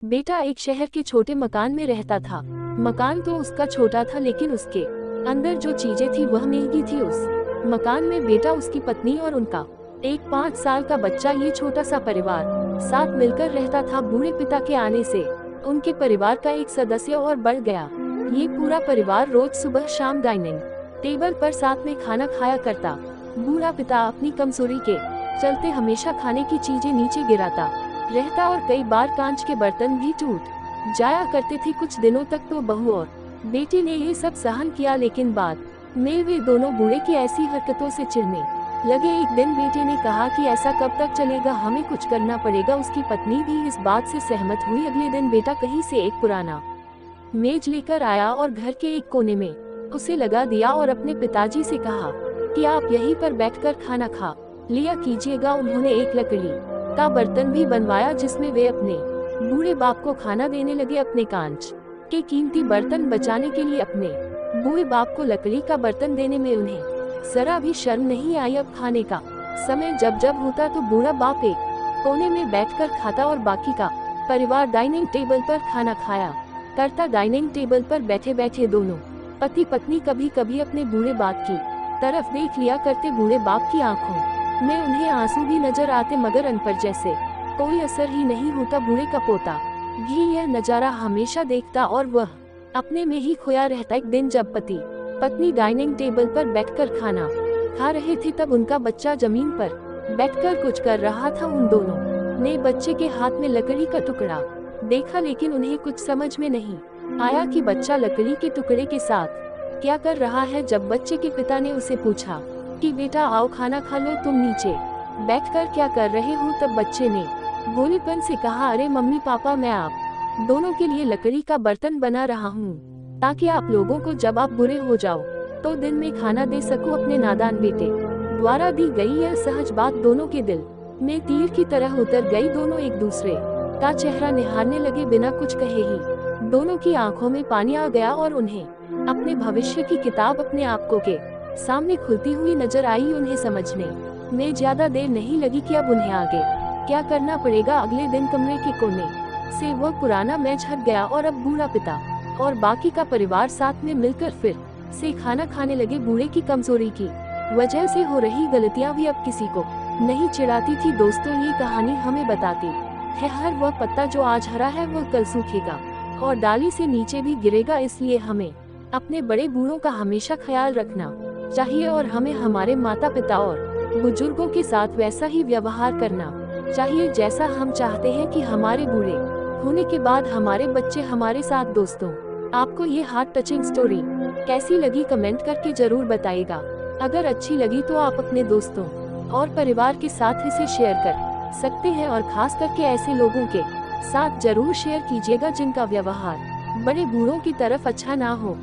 बेटा एक शहर के छोटे मकान में रहता था। मकान तो उसका छोटा था, लेकिन उसके अंदर जो चीजें थी वह महंगी थी। उस मकान में बेटा, उसकी पत्नी और उनका एक 5 साल का बच्चा, ये छोटा सा परिवार साथ मिलकर रहता था। बूढ़े पिता के आने से उनके परिवार का एक सदस्य और बढ़ गया। ये पूरा परिवार रोज सुबह शाम डाइनिंग टेबल पर साथ में खाना खाया करता। बूढ़ा पिता अपनी कमजोरी के चलते हमेशा खाने की चीजें नीचे गिराता रहता और कई बार कांच के बर्तन भी टूट जाया करते थे। कुछ दिनों तक तो बहू और बेटे ने ये सब सहन किया, लेकिन बाद में वे दोनों बूढ़े की ऐसी हरकतों से चिढ़ने लगे। एक दिन बेटे ने कहा कि ऐसा कब तक चलेगा, हमें कुछ करना पड़ेगा। उसकी पत्नी भी इस बात से सहमत हुई। अगले दिन बेटा कहीं से एक पुराना मेज लेकर आया और घर के एक कोने में उसे लगा दिया और अपने पिताजी से कहा कि आप यहीं पर बैठकर खाना खा लिया कीजिएगा। उन्होंने एक लकड़ी का बर्तन भी बनवाया जिसमें वे अपने बूढ़े बाप को खाना देने लगे। अपने कांच के कीमती बर्तन बचाने के लिए अपने बूढ़े बाप को लकड़ी का बर्तन देने में उन्हें जरा भी शर्म नहीं आई। अब खाने का समय जब जब होता तो बूढ़ा बाप एक कोने में बैठकर खाता और बाकी का परिवार डाइनिंग टेबल पर खाना खाया करता। डाइनिंग टेबल पर बैठे बैठे दोनों पति पत्नी कभी कभी अपने बूढ़े बाप की तरफ देख लिया करते। बूढ़े बाप की आंखों में उन्हें आंसू भी नजर आते, मगर उन पर जैसे कोई असर ही नहीं होता। बूढ़े का पोता भी यह नजारा हमेशा देखता और वह अपने में ही खोया रहता। एक दिन जब पति पत्नी डाइनिंग टेबल पर बैठकर खाना खा रहे थे, तब उनका बच्चा जमीन पर बैठकर कुछ कर रहा था। उन दोनों ने बच्चे के हाथ में लकड़ी का टुकड़ा देखा, लेकिन उन्हें कुछ समझ में नहीं आया कि बच्चा लकड़ी के टुकड़े के साथ क्या कर रहा है। जब बच्चे के पिता ने उसे पूछा कि बेटा आओ खाना खा लो, तुम नीचे बैठकर क्या कर रहे हो, तब बच्चे ने भोलेपन से कहा, अरे मम्मी पापा, मैं आप दोनों के लिए लकड़ी का बर्तन बना रहा हूँ ताकि आप लोगों को जब आप बुरे हो जाओ तो दिन में खाना दे सकूं। अपने नादान बेटे द्वारा दी गई यह सहज बात दोनों के दिल में तीर की तरह उतर गई। दोनों एक दूसरे का चेहरा निहारने लगे। बिना कुछ कहे ही दोनों की आंखों में पानी आ गया और उन्हें अपने भविष्य की किताब अपने आप को के सामने खुलती हुई नजर आई। उन्हें समझने में ज्यादा देर नहीं लगी कि अब उन्हें आगे क्या करना पड़ेगा। अगले दिन कमरे के कोने से वह पुराना मेज हट गया और अब बूढ़ा पिता और बाकी का परिवार साथ में मिलकर फिर से खाना खाने लगे। बूढ़े की कमजोरी की वजह से हो रही गलतियां भी अब किसी को नहीं चिढ़ाती थी। दोस्तों, ये कहानी हमें बताती है हर वह पत्ता जो आज हरा है वह कल सूखेगा और डाली से नीचे भी गिरेगा। इसलिए हमें अपने बड़े बूढ़ों का हमेशा ख्याल रखना चाहिए और हमें हमारे माता पिता और बुजुर्गों के साथ वैसा ही व्यवहार करना चाहिए जैसा हम चाहते हैं कि हमारे बूढ़े होने के बाद हमारे बच्चे हमारे साथ। दोस्तों, आपको ये हार्ट टचिंग स्टोरी कैसी लगी कमेंट करके जरूर बताइएगा। अगर अच्छी लगी तो आप अपने दोस्तों और परिवार के साथ इसे शेयर कर सकते हैं और खास करके ऐसे लोगों के साथ जरूर शेयर कीजिएगा जिनका व्यवहार बड़े बूढ़ों की तरफ अच्छा ना हो।